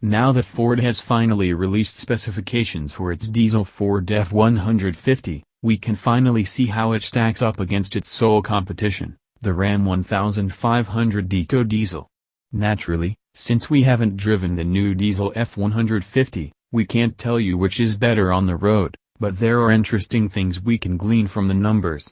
Now that Ford has finally released specifications for its diesel Ford F-150, we can finally see how it stacks up against its sole competition, the Ram 1500 EcoDiesel. Naturally, since we haven't driven the new diesel F-150, we can't tell you which is better on the road, but there are interesting things we can glean from the numbers.